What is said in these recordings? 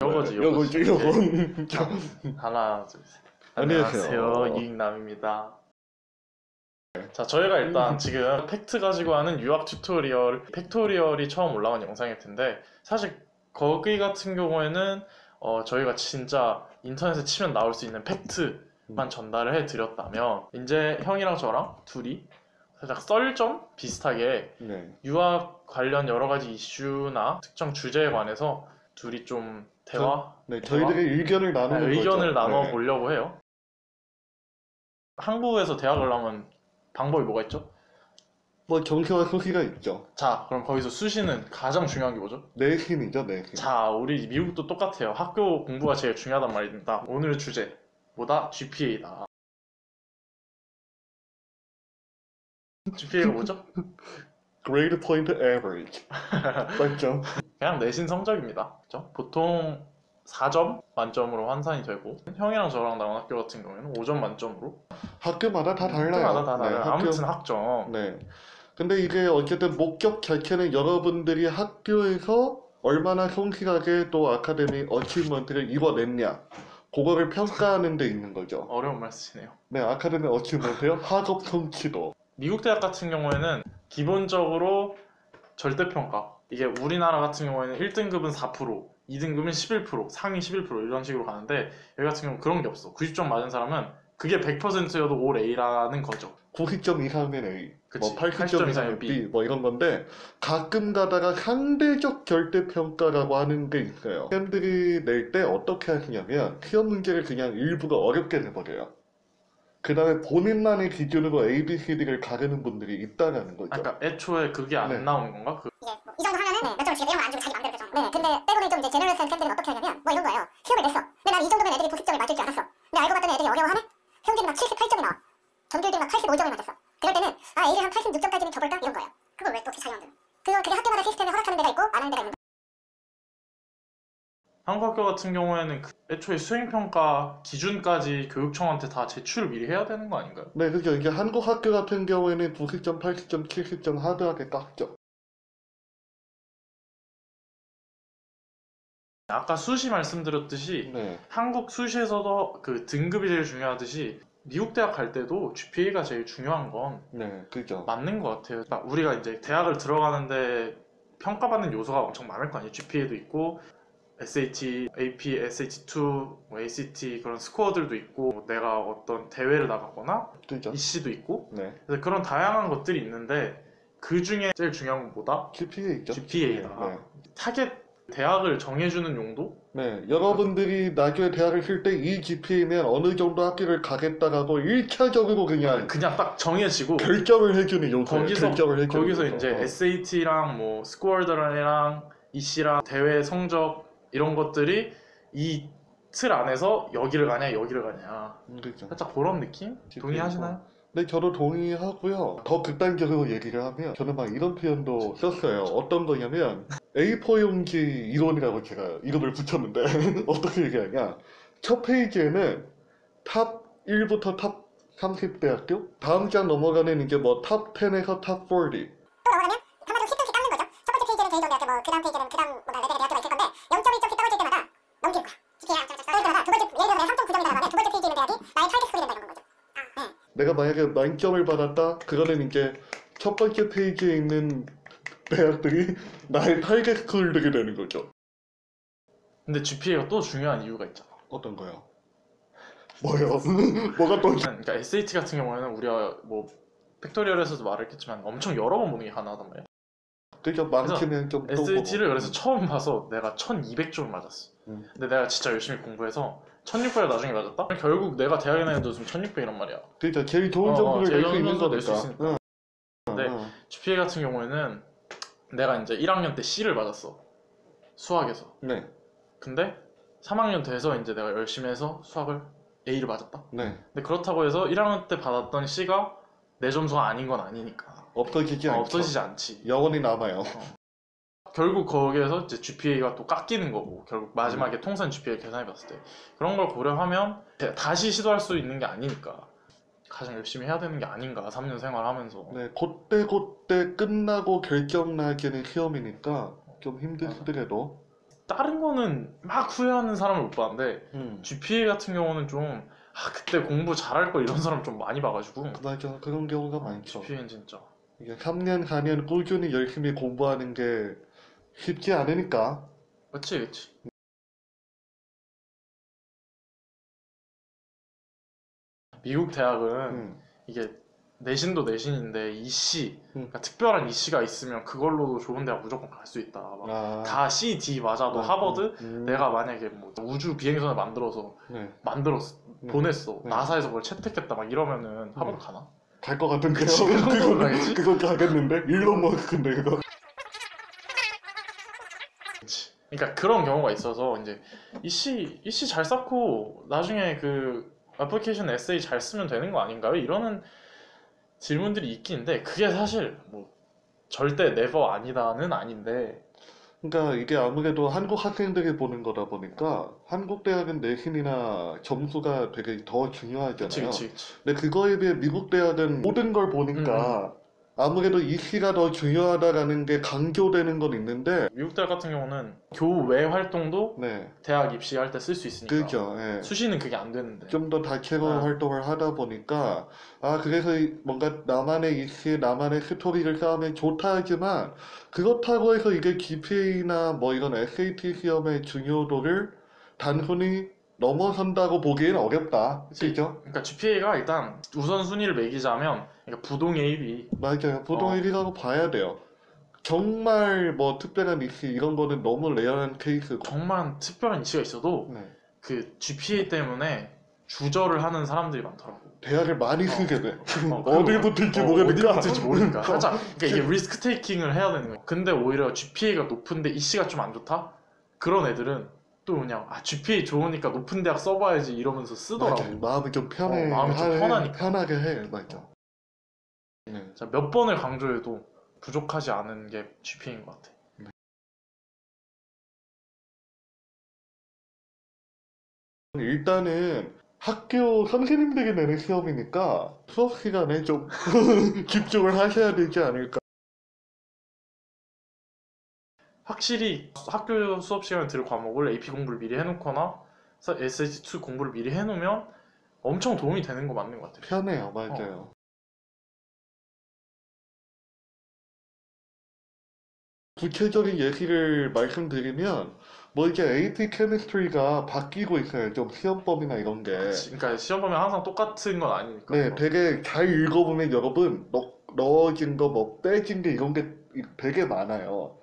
요거지. 자, 하나, 둘, 셋. 안녕하세요. 이익남입니다. 자, 저희가 일단 지금 팩트 가지고 하는 유학 팩토리얼이 처음 올라간 영상일 텐데, 사실 거기 같은 경우에는 저희가 진짜 인터넷에 치면 나올 수 있는 팩트만 전달을 해드렸다면, 이제 형이랑 저랑 둘이 살짝 썰점 비슷하게 유학 관련 여러 가지 이슈나 특정 주제에 관해서 둘이 좀 저희들의 의견을 나누는 의견을 거죠. 나눠 보려고 해요. 한국에서 대학을 나오면 방법이 뭐가 있죠? 뭐 정시와 수시가 있죠. 자, 그럼 거기서 수시는 가장 중요한 게 뭐죠? 내신이죠, 내신. 자, 우리 미국도 똑같아요. 학교 공부가 제일 중요하단 말입니다. 오늘의 주제 뭐다? GPA다. GPA가 뭐죠? Grade Point Average. 맞죠? 그냥 내신 성적입니다. 그렇죠? 보통 4점 만점으로 환산이 되고, 형이랑 저랑 나온 학교 같은 경우에는 5점 만점으로. 학교마다 다 달라요. 학교마다 다 달라요. 아무튼 학점. 네. 근데 이게 어쨌든 목적 자체는 여러분들이 학교에서 얼마나 성실하게 또 아카데미 어치먼트를 이뤄냈냐, 그거를 평가하는 데 있는 거죠. 어려운 말 쓰시네요. 네, 아카데미 어치먼트요. 학업 성취도. 미국 대학 같은 경우에는 기본적으로 절대평가, 이게 우리나라 같은 경우에는 1등급은 4%, 2등급은 11%, 상위 11% 이런 식으로 가는데, 여기 같은 경우는 그런 게 없어. 90점 맞은 사람은 그게 100%여도 올 A라는 거죠. 90점 이상이면 A, 그치, 뭐 80점 이상이면 B, 뭐 이런 건데, 가끔 가다가 상대적 절대평가라고 하는 게 있어요. 학생들이 낼 때 어떻게 하시냐면 시험 문제를 그냥 일부러 어렵게 내버려요. 그 다음에 본인만의 기준으로 A, B, C, D를 가르는 분들이 있다는 거죠. 아까 애초에 그게 안 나오는 건가? 이제 이 정도 하면은 몇 점을 주게 내용을 안 주고 자기 맘대로 표정. 네, 근데 빼고는 좀 이제 제너럴한 쌤들은 어떻게 하냐면 뭐 이런 거예요. 시험을 냈어. 근데 난 이 정도면 애들이 90점을 맞을 줄 알았어. 근데 알고 봤더니 애들이 어려워하네? 평균이 막 78점이 나와. 전교들이 막 85점을 맞았어. 그럴 때는 A를 한 86점까지는 줘볼까? 이런 거예요. 그걸 왜 또 어떻게 자기 맘대로. 그게 학교마다 시스템에 허락하는 데가 있고 안 하는 데가 있는 거예요. 한국 학교 같은 경우에는 애초에 수행평가 기준까지 교육청한테 다 제출을 미리 해야 되는 거 아닌가요? 네, 그죠. 이게 한국 학교 같은 경우에는 90점, 80점, 70점 하드하게 깎죠. 아까 수시 말씀드렸듯이 한국 수시에서도 그 등급이 제일 중요하듯이 미국 대학 갈 때도 GPA가 제일 중요한 건 그죠. 맞는 것 같아요. 그러니까 우리가 이제 대학을 들어가는데 평가받는 요소가 엄청 많을 거 아니에요. GPA도 있고 SAT, AP, SAT2, 뭐 ACT 그런 스코어들도 있고, 내가 어떤 대회를 나가거나 그죠. 입시도 있고, 그래서 그런 다양한 것들이 있는데 그 중에 제일 중요한 건 뭐다? GPA죠. GPA다. 타겟 대학을 정해주는 용도? 여러분들이 나중에 대학을 쓸 때 이 GPA면 어느 정도 학교를 가겠다라고 1차적으로 그냥 딱 정해지고 결정을 해주는 요소예요. 거기서 이제 SAT랑 뭐 스코어드랑 EC랑 대회 성적 이런 것들이 이 틀 안에서 여기를 가냐 여기를 가냐, 그렇죠. 살짝 그런 느낌? 동의하시나요? 네, 저도 동의하고요. 더 극단적으로 얘기를 하면 저는 막 이런 표현도 썼어요. 어떤 거냐면 A4 용지 이론이라고 제가 이름을 붙였는데 어떻게 얘기하냐, 첫 페이지에는 탑 1부터 탑 30 대학교, 다음 장 넘어가는 이제 뭐 탑 10에서 탑 40. 또 넘어가면 한마디로 히트를 깎는 거죠. 첫 번째 페이지는 제일 좋은 대학교, 뭐 그 다음 페이지는 그 다음 뭐 레벨의 대학교가 있을 건데 0.1점씩 떨어질 때마다 넘기는 거야. GPA 떨어질 때마다 두 번째, 예를 들어서 내가 3.9점이다 하면 두 번째 페이지에 있는 대학이 나의 타겟 스코어이 된다 이런 거죠. 내가 만약에 만점을 받았다, 그거는 이제 첫 번째 페이지에 있는 대학들이 나의 타겟 스쿨들이 되는 거죠. 근데 GPA가 또 중요한 이유가 있잖아. 어떤 거요? 뭐요? 뭐가 또? 그러니까 SAT 같은 경우에는 우리가 뭐 팩토리얼에서도 말했겠지만 엄청 여러 번 보는 게 가능하단 말이야. 그죠. 많으면 좀 SAT를 그래서 처음 봐서 내가 1200점을 맞았어. 근데 내가 진짜 열심히 공부해서 1600을 나중에 맞았다? 결국 내가 대학에 나와도 지금 1600이란 말이야. 그러니까 제일 좋은 점수를 낼 수 있는 거니까. 근데 GPA 같은 경우에는 내가 이제 1학년 때 C를 맞았어, 수학에서. 근데 3학년 돼서 이제 내가 열심히 해서 수학을 A를 맞았다. 근데 그렇다고 해서 1학년 때 받았던 C가 내 점수가 아닌 건 아니니까 없어지지 않지. 영원히 남아요. 결국 거기에서 이제 GPA가 또 깎이는 거고, 결국 마지막에 통산 GPA 계산해봤을 때 그런 걸 고려하면 다시 시도할 수 있는 게 아니니까 가장 열심히 해야 되는 게 아닌가, 3년 생활하면서. 그때 끝나고 결정나기는 시험이니까 좀 힘들더라도 다른 거는 막 후회하는 사람을 못 봤는데 GPA 같은 경우는 좀 그때 공부 잘할 걸 이런 사람 좀 많이 봐가지고. 맞아, 그런 경우가 많죠. GPA는 진짜 이게 3년 4년 꾸준히 열심히 공부하는 게 쉽지 않으니까. 그치. 미국 대학은 이게 내신도 내신인데 이시, 그러니까 특별한 이시가 있으면 그걸로도 좋은 대학 무조건 갈 수 있다. 막 다 C, D 맞아도 하버드 내가 만약에 뭐 우주 비행선을 만들었어 보냈어 나사에서 그걸 채택했다 막 이러면은 하버드 가나? 갈 것 같은데요? 그건 가겠는데? 일론 머스크인데 그거. 그러니까 그런 경우가 있어서 이제 이시 잘 쌓고 나중에 그 애플리케이션 에세이 잘 쓰면 되는 거 아닌가요? 이러는 질문들이 있긴 한데 그게 사실 뭐 절대 네버 아니다는 아닌데. 그러니까 이게 아무래도 한국 학생들이 보는 거다 보니까 한국 대학은 내신이나 점수가 되게 더 중요하잖아요. 그치. 근데 그거에 비해 미국 대학은 모든 걸 보니까 아무래도 이시가 더 중요하다라는 게 강조되는 건 있는데 미국 대학 같은 경우는 교외 활동도 대학 입시할 때 쓸 수 있으니까. 그렇죠. 수시는 그게 안 되는데 좀 더 다채로운 활동을 하다 보니까 그래서 뭔가 나만의 이시, 나만의 스토리를 쌓으면 좋다 하지만 그렇다고 해서 이게 GPA나 뭐 이런 SAT 시험의 중요도를 단순히 넘어선다고 보기에는 어렵다. 그죠? 그러니까 GPA가 일단 우선순위를 매기자면 그러니까 부동 A, B. 맞아요. 부동 A,B라고 봐야 돼요. 정말 뭐 특별한 이슈 이런 거는 너무 레어한 케이스고. 정말 특별한 이슈가 있어도 그 GPA 때문에 주저를 하는 사람들이 많더라고. 대학을 많이 쓰게 돼. 어딜 붙을지 모르니까. 하자. 그러니까 이게 리스크 테이킹을 해야 되는 거야. 근데 오히려 GPA가 높은데 이시가 좀 안 좋다? 그런 애들은 또 그냥 GPA 좋으니까 높은 대학 써봐야지 이러면서 쓰더라고. 맞아. 마음이 좀 편해. 마음이 좀 편하니까. 편하게 해. 맞아. 자, 몇 번을 강조해도 부족하지 않은 게 GPA인 것 같아. 일단은 학교 선생님들이 내는 시험이니까 수업 시간에 좀 집중을 하셔야 되지 않을까. 확실히 학교 수업 시간에 들을 과목을 AP 공부를 미리 해놓거나 SAT2 공부를 미리 해놓으면 엄청 도움이 되는 거 맞는 것 같아요. 편해요. 맞아요. 구체적인 예시를 말씀드리면 뭐 이제 AP 케미스트리가 바뀌고 있어요. 좀 시험범위나 이런 게. 그러니까 시험범위 항상 똑같은 건 아니니까. 네, 되게 잘 읽어보면 여러분 넣어진 거 뭐 빼진 게 이런 게 되게 많아요.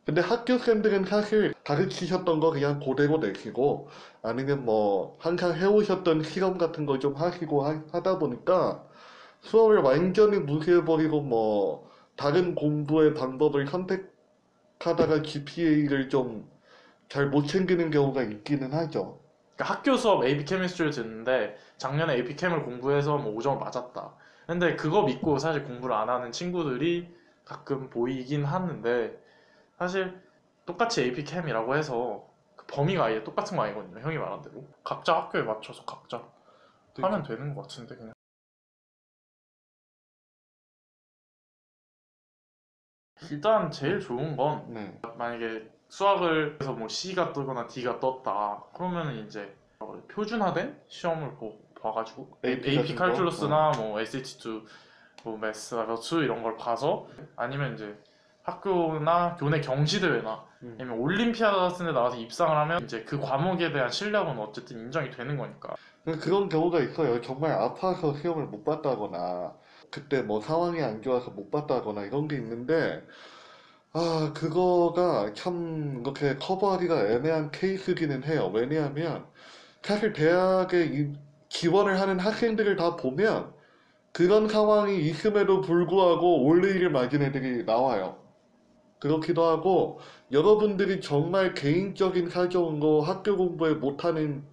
근데 학교생들은 사실 가르치셨던 거 그냥 그대로 내시고 아니면 뭐 항상 해오셨던 실험 같은 거 좀 하시고 하다 보니까 수업을 완전히 무시해버리고 뭐 다른 공부의 방법을 선택하다가 GPA를 좀 잘 못 챙기는 경우가 있기는 하죠. 그러니까 학교 수업 AP 케미스트리를 듣는데 작년에 AP 캠을 공부해서 뭐 5점을 맞았다. 근데 그거 믿고 사실 공부를 안 하는 친구들이 가끔 보이긴 하는데 사실 똑같이 AP 캠이라고 해서 그 범위가 아예 똑같은 거 아니거든요. 형이 말한 대로. 각자 학교에 맞춰서 각자 하면 되는 것 같은데 그냥. 일단 제일 좋은 건 만약에 수학을 해서 뭐 C가 뜨거나 D가 떴다 그러면 이제 표준화된 시험을 봐가지고 AP 칼큘러스나 뭐 SAT2 뭐 매스, 러츠 이런 걸 봐서 아니면 이제 학교나 교내 경시대회나 아니면 올림피아드 같은 데 나가서 입상을 하면 이제 그 과목에 대한 실력은 어쨌든 인정이 되는 거니까. 그런 경우가 있어요. 정말 아파서 시험을 못 봤다거나 그때 뭐 상황이 안 좋아서 못 봤다거나 이런 게 있는데 그거가 참 이렇게 커버하기가 애매한 케이스기는 해요. 왜냐하면 사실 대학에 지원을 하는 학생들을 다 보면 그런 상황이 있음에도 불구하고 올레이를 맞은 애들이 나와요. 그렇기도 하고 여러분들이 정말 개인적인 사정으로 학교 공부에 못하는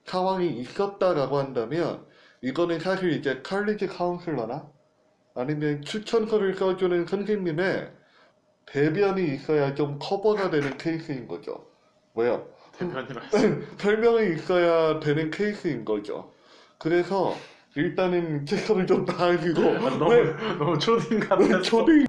상황이 있었다라고 한다면 이거는 사실 이제 칼리지 카운슬러나 아니면 추천서를 써주는 선생님의 대변이 있어야 좀 커버가 되는 케이스인 거죠. 왜요? 설명이 있어야 되는 케이스인 거죠. 그래서 일단은 책을 좀 다 읽고 너무 초딩 같았어. 초딩.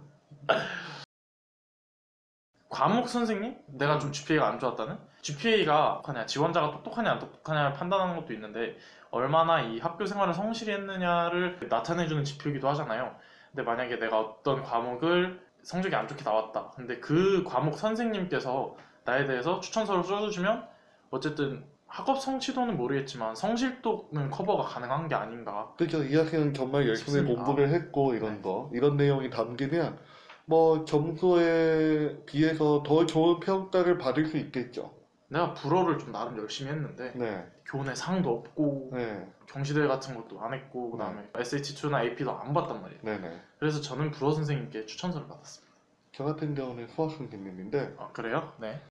과목 선생님? 내가 좀 GPA가 안 좋았다는? GPA가 그냥 지원자가 똑똑하냐 안 똑똑하냐를 판단하는 것도 있는데 얼마나 이 학교 생활을 성실히 했느냐를 나타내주는 지표이기도 하잖아요. 근데 만약에 내가 어떤 과목을 성적이 안 좋게 나왔다. 근데 그 과목 선생님께서 나에 대해서 추천서를 써주시면 어쨌든 학업 성취도는 모르겠지만 성실도는 커버가 가능한 게 아닌가. 그죠. 이 학생은 정말 열심히 싶습니다. 공부를 했고 이런 거 이런 내용이 담기면 뭐 점수에 비해서 더 좋은 평가를 받을 수 있겠죠. 내가 불어를 좀 나름 열심히 했는데 네. 교내 상도 없고 네. 경시대회 같은 것도 안 했고 그다음에 SAT2나 AP도 안 봤단 말이에요. 네네. 그래서 저는 불어 선생님께 추천서를 받았습니다. 저 같은 경우는 수학 선생님인데 아 그래요? 네.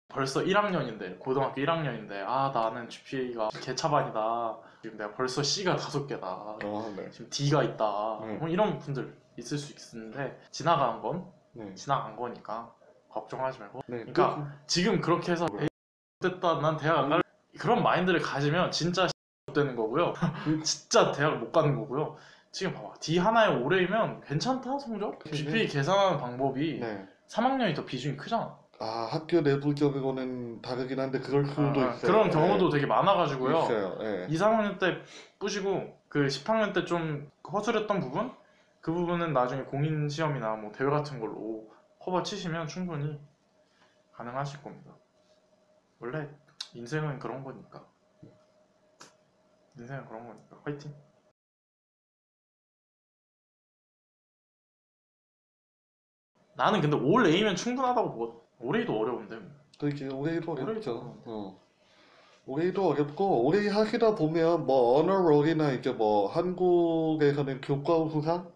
벌써 1학년인데 고등학교 1학년인데 아 나는 GPA가 개차반이다. 지금 내가 벌써 C가 5개다. 네. 지금 D가 있다. 네. 뭐 이런 분들 있을 수 있는데 지나간 건 네. 지나간 거니까 걱정하지 말고. 네. 그러니까 지금 그렇게 해서 에이, 됐다 난 대학 안 갈 그런 마인드를 가지면 진짜 되는 거고요. 진짜 대학을 못 가는 거고요. 지금 봐봐 D 하나에 5래이면 괜찮다 성적? GPA 계산하는 방법이 네. 3학년이 더 비중이 크잖아. 아 학교 내부적으로는 다르긴 한데 그럴 수도 있어요. 그런 경우도 되게 많아가지고요. 있어요. 네. 2, 3학년 때 뿌시고 그 10학년 때 좀 허술했던 부분? 그 부분은 나중에 공인 시험이나 뭐 대회 같은 걸로 커버 치시면 충분히 가능하실 겁니다. 원래 인생은 그런 거니까. 인생은 그런 거니까. 화이팅! 나는 근데 올 A면 충분하다고 보거든. 올 A도 어려운데. 그렇지. 올해도 어렵죠. 어렵죠. 올해도 어렵고 올해 하시다 보면 뭐 언어롤이나 이제 뭐 한국에서는 교과 수상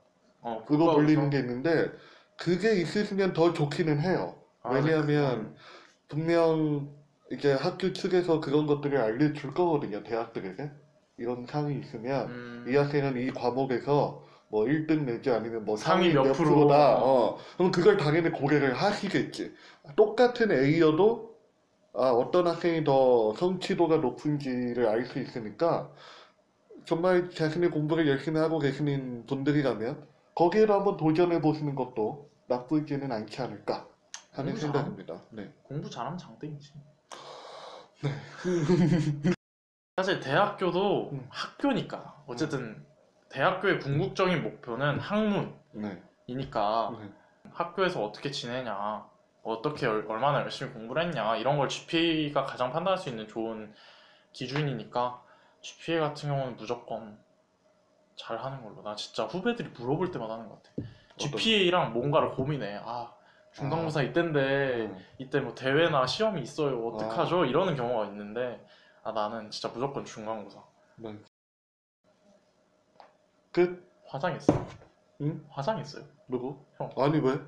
그거 불리는 게 있는데 그게 있으시면 더 좋기는 해요. 왜냐하면 분명 이제 학교 측에서 그런 것들을 알려줄 거거든요. 대학들에게 이런 상이 있으면 이 학생은 이 과목에서 뭐 1등 내지 아니면 뭐 상위 몇 프로다. 그럼 그걸 당연히 고려를 하시겠지. 똑같은 A여도 어떤 학생이 더 성취도가 높은지를 알 수 있으니까 정말 자신의 공부를 열심히 하고 계시는 분들이라면 거기에도 한번 도전해 보시는 것도 나쁘지는 않지 않을까 하는 생각입니다. 네. 공부 잘하면 장땡이지. 네. 사실 대학교도 학교니까 어쨌든 대학교의 궁극적인 목표는 학문이니까 학교에서 어떻게 지내냐 어떻게 얼마나 열심히 공부를 했냐 이런 걸 GPA가 가장 판단할 수 있는 좋은 기준이니까 GPA 같은 경우는 무조건 잘하는 걸로. 나 진짜 후배들이 물어볼 때마다 하는 것 같아. GPA랑 뭔가를 고민해. 중간고사 이때인데 이때 뭐 대회나 시험이 있어요 어떡하죠? 이러는 경우가 있는데 나는 진짜 무조건 중간고사. 끝? 화장했어요. 응? 화장했어요. 누구? 형. 아니 왜?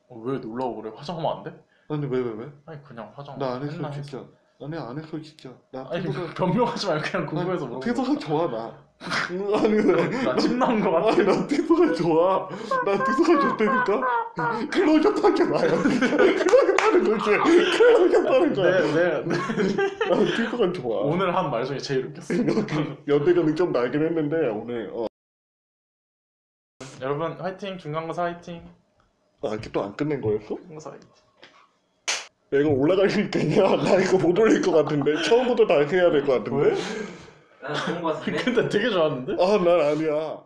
왜 놀라고 그래? 화장하면 안 돼? 아니 왜? 아니 그냥 화장. 나 안 했어 진짜. 아니 안 했어 진짜. 나 피부가 변명하지 말고 그냥 궁금해서 물어본 피부가 좋아 나. 아니 왜? 나 침 나온 거 같아. 아니 나 피부가 좋아. 나 피부가 좋다니까. 클로즈업 하지 마요. 클로즈업 하는 거지. 클로즈업 하는 거야. 네. 나 피부가 좋아. 오늘 한 말 중에 제일 웃겼어. 연대감이 좀 나긴 했는데 오늘. 여러분 화이팅. 중간고사 화이팅. 이게 또 안 끝낸 거였어? 중간고사 화이팅. 야, 이거 올라가니까 나 이거 못 올릴 것 같은데 처음부터 다시 해야 될 것 같은데. 왜? 나는 좋은 거 같은데? 근데 되게 좋았는데? 난 아니야.